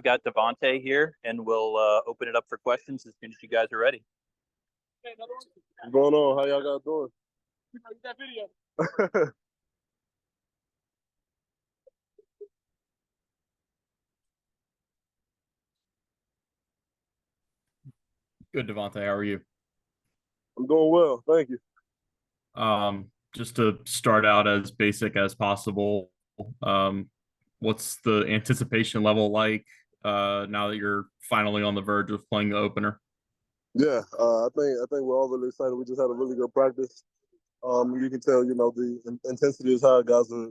got DeVonte here, and we'll open it up for questions as soon as you guys are ready. What's going on? How y'all guys doing? That video. Good, DeVonte. How are you? I'm doing well, thank you. Just to start out as basic as possible, what's the anticipation level like now that you're finally on the verge of playing the opener? Yeah, I think we're all really excited. We just had a really good practice. You can tell, the intensity is high. Guys are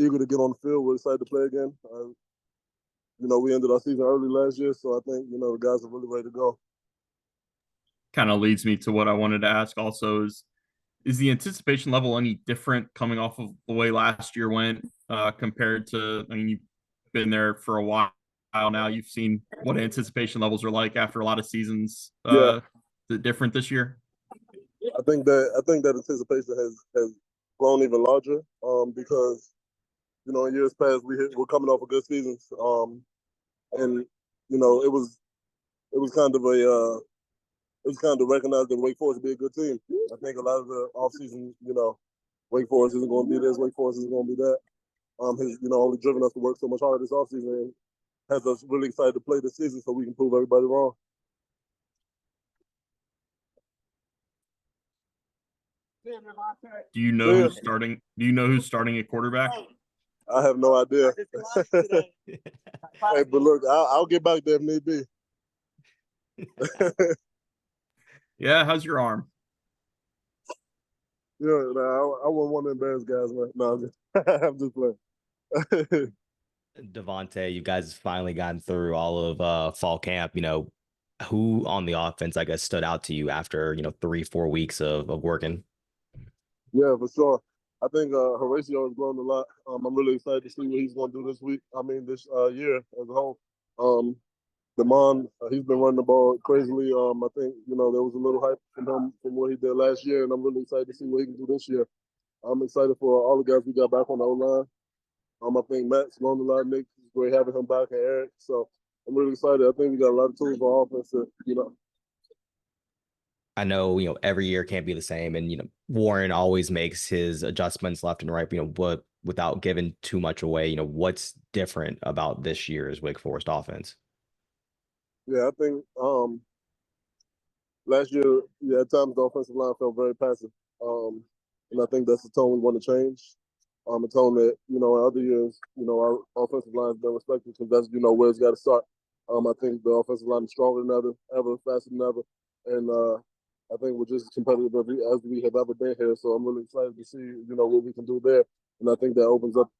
eager to get on the field. We're excited to play again. We ended our season early last year, so I think the guys are really ready to go. Kind of leads me to what I wanted to ask. Also, is the anticipation level any different coming off of the way last year went compared to? I mean, you've been there for a while now. You've seen what anticipation levels are like after a lot of seasons. Yeah. Is it different this year? I think that anticipation has grown even larger because in years past we're coming off of good seasons and it was kind of recognized that Wake Forest would be a good team. I think a lot of the offseason, Wake Forest isn't going to be this, Wake Forest isn't going to be that. Has only driven us to work so much harder this offseason and has us really excited to play this season so we can prove everybody wrong. Do you know who's starting? Do you know who's starting at quarterback? I have no idea. Hey, but look, I'll get back there if need be. Yeah, how's your arm? Yeah, I wouldn't want to embarrass guys. Man. No, I'm just playing. DeVonte, you guys finally gotten through all of fall camp. Who on the offense, I guess, stood out to you after 3-4 weeks of working? Yeah, for sure. I think Horatio has grown a lot. I'm really excited to see what he's going to do this week. This year as a whole. Damon, he's been running the ball crazily. I think there was a little hype from him from what he did last year, and I'm really excited to see what he can do this year. I'm excited for all the guys we got back on the O-line. I think Matt's grown a lot. Nick, it's great having him back, and Eric. So I'm really excited. I think we got a lot of tools for offense. I know, every year can't be the same. And, Warren always makes his adjustments left and right, but without giving too much away, what's different about this year's Wake Forest offense? Yeah, I think last year, at times the offensive line felt very passive. And I think that's the tone we want to change. A tone that, in other years, our offensive line has been respected because that's, where it's got to start. I think the offensive line is stronger than ever, faster than ever. And I think we're just as competitive as we have ever been here. So I'm really excited to see, what we can do there. And I think that opens up,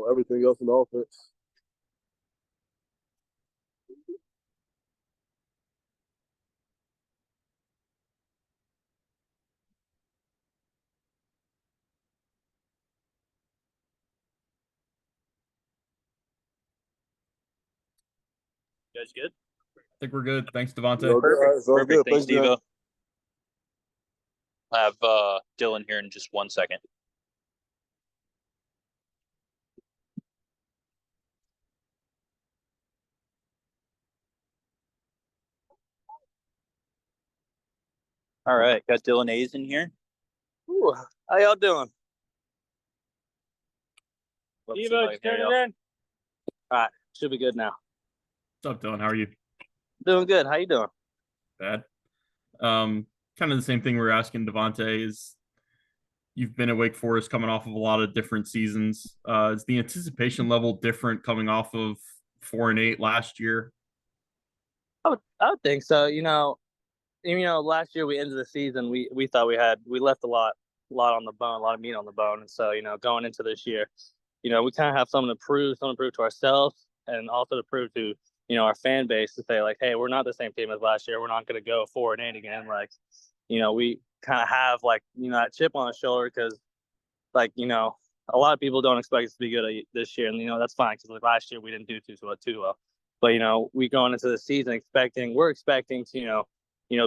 everything else in the offense. You guys good? I think we're good. Thanks, DeVonte. Perfect. Right, Perfect. Thanks, Steve. Devo. I have Dylan here in just 1 second. All right, got Dylan Hazen here. Ooh, how y'all doing? Devo, turn it in. All right, should be good now. What's up, Dylan? How are you? Doing good. How you doing? Bad. Kind of the same thing we're asking DeVonte is you've been at Wake Forest coming off of a lot of different seasons. Is the anticipation level different coming off of 4-8 last year? I would think so. Last year we ended the season. We thought we left a lot on the bone, a lot of meat on the bone, and so going into this year, we kind of have something to prove to ourselves, and also to prove to our fan base to say like, hey, we're not the same team as last year. We're not going to go 4-8 again. Like, we kind of have that chip on the shoulder because a lot of people don't expect us to be good this year, and that's fine because last year we didn't do too well. But we going into the season we're expecting to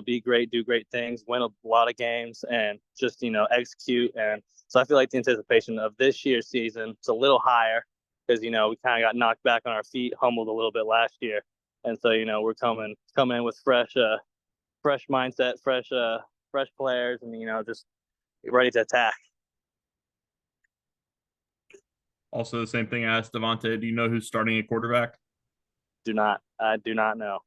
be great, do great things, win a lot of games, and just execute. And so I feel like the anticipation of this year's season is a little higher because we kind of got knocked back on our feet, humbled a little bit last year, and so we're coming in with fresh mindset, fresh players, and just ready to attack. Also, the same thing I asked DeVonte. Do you know who's starting at quarterback? I do not know.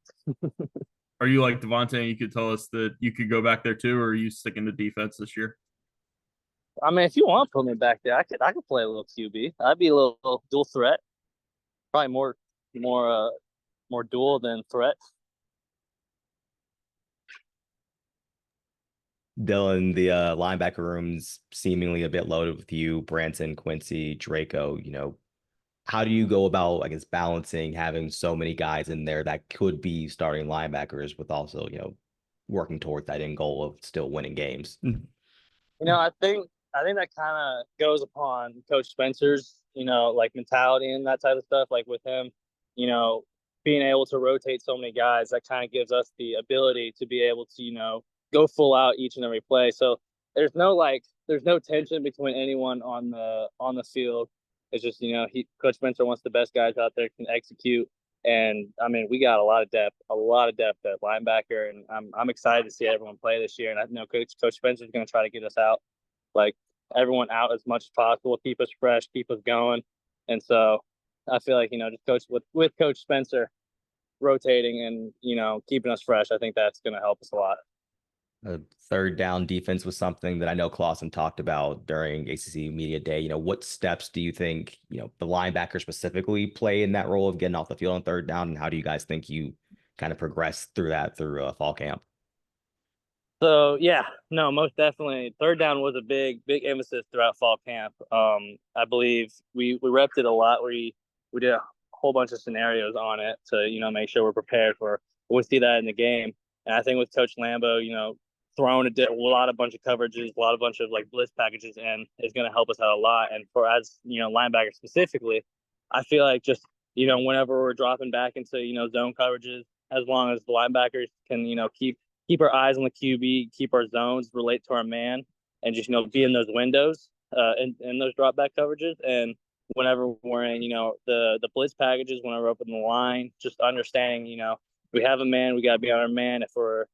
Are you like DeVonte and you could tell us that you could go back there too, or are you sticking to defense this year? I mean, if you want to put me back there, I could play a little QB. I'd be a little dual threat. Probably more dual than threat. Dylan, the linebacker room's seemingly a bit loaded with you, Branson, Quincy, Draco. How do you go about, I guess, balancing having so many guys in there that could be starting linebackers with also, working towards that end goal of still winning games? I think that kind of goes upon Coach Spencer's, like mentality and that type of stuff. Like with him, being able to rotate so many guys, that kind of gives us the ability to be able to, go full out each and every play. So there's no tension between anyone on the field. It's just, Coach Spencer wants the best guys out there who can execute. And I mean, we got a lot of depth at linebacker, and I'm excited to see everyone play this year. And I know Coach Spencer is going to try to get us out, like everyone out as much as possible, keep us fresh, keep us going. And so I feel like just coach with Coach Spencer rotating and keeping us fresh, I think that's going to help us a lot. Third down defense was something that I know Clausen talked about during ACC Media Day. What steps do you think, the linebackers specifically play in that role of getting off the field on third down? And how do you guys think you kind of progress through fall camp? So yeah, no, most definitely. Third down was a big emphasis throughout fall camp. I believe we repped it a lot. We did a whole bunch of scenarios on it to, make sure we're prepared for when we see that in the game. And I think with Coach Lambo, throwing a bunch of coverages, a bunch of like blitz packages in is going to help us out a lot. And for as linebackers specifically, I feel like just whenever we're dropping back into zone coverages, as long as the linebackers can keep our eyes on the QB, keep our zones, relate to our man, and just be in those windows in those drop back coverages. And whenever we're in the blitz packages, whenever we're up in the line, just understanding we have a man, we got to be on our man. If we're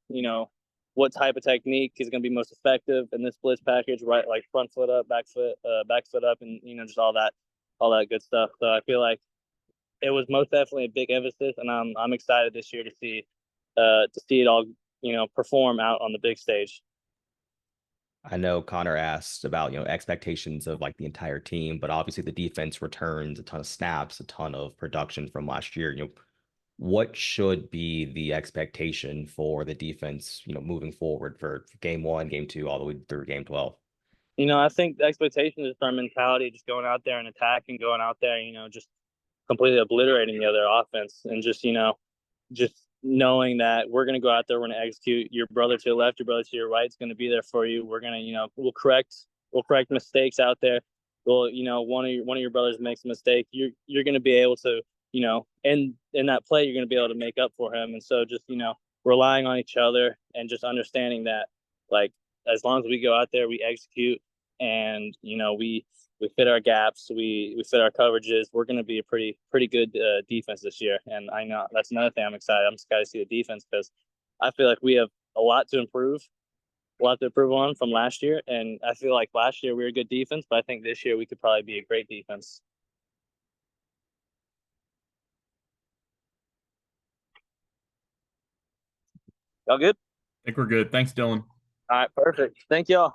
what type of technique is going to be most effective in this blitz package, right? Like front foot up, back foot up, and just all that good stuff. So I feel like it was most definitely a big emphasis, and I'm excited this year to see it all perform out on the big stage. I know Connor asked about expectations of like the entire team, but obviously the defense returns a ton of snaps, a ton of production from last year. What should be the expectation for the defense, moving forward for game 1, game 2, all the way through game 12? I think the expectation is our mentality, just going out there and attacking, going out there, just completely obliterating the other offense, and just knowing that we're going to go out there, we're going to execute. Your brother to your left, your brother to your right is going to be there for you. We're going to, we'll correct mistakes out there. Well, one of your brothers makes a mistake, you're going to be able to, in that play, you're going to be able to make up for him. And so just, relying on each other and just understanding that, like, as long as we go out there, we execute, and, we fit our gaps, we fit our coverages, we're going to be a pretty good defense this year. And I know that's another thing I'm excited to see the defense, because I feel like we have a lot to improve on from last year. And I feel like last year we were a good defense, but I think this year we could probably be a great defense. Y'all good? I think we're good. Thanks, Dylan. All right, perfect. Thank y'all.